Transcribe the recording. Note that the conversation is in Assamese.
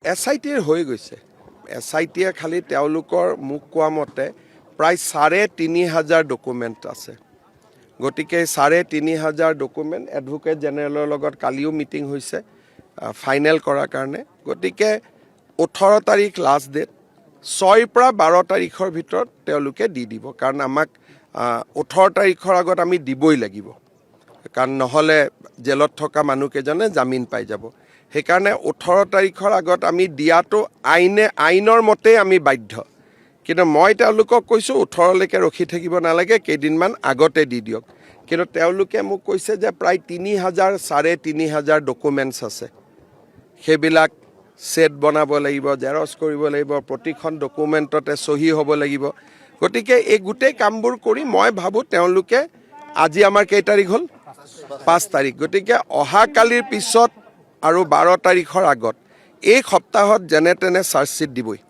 SITৰ হৈ গৈছে SITয়ে খালি তেওঁলোকৰ মুখ কোৱা মতে প্ৰায় ৩,৫০০ ডকুমেণ্ট আছে গতিকে ৩,৫০০ ডকুমেণ্ট এডভোকেট জেনেৰেলৰ লগত কালিও মিটিং হৈছে ফাইনেল কৰাৰ কাৰণে গতিকে 18 তাৰিখ লাষ্ট ডেট 6 পৰা 12 তাৰিখৰ ভিতৰত তেওঁলোকে দি দিব কাৰণ আমাক 18 তাৰিখৰ আগত আমি দিবই লাগিব কাৰণ নহলে জেলত থকা মানুহকেজনে জামিন পাই যাব সেইকাৰণে 18 তাৰিখৰ আগত আমি দিয়াটো আইনৰ মতে আমি বাধ্য কিন্তু মই তেওঁলোকক কৈছো 18 লৈকে ৰখি থাকিব নালাগে কেইদিনমান আগতে দি দিয়ক কিন্তু তেওঁলোকে মোক কৈছে যে প্ৰায় ৩,৫০০ ডকুমেণ্টছ আছে সেইবিলাক সেট বনাব লাগিব জেৰক্স কৰিব লাগিব প্ৰতিখন ডকুমেণ্টতে সহি হ'ব লাগিব গতিকে এই গোটেই কামবোৰ কৰি মই ভাবো তেওঁলোকে আজি আমাৰ কেই তাৰিখ হ'ল 5 তাৰিখ গতিকে অহা কালিৰ পিছত আৰু 12 তাৰিখৰ আগত এই সপ্তাহত যেনে তেনে চাৰ্জশিট দিবই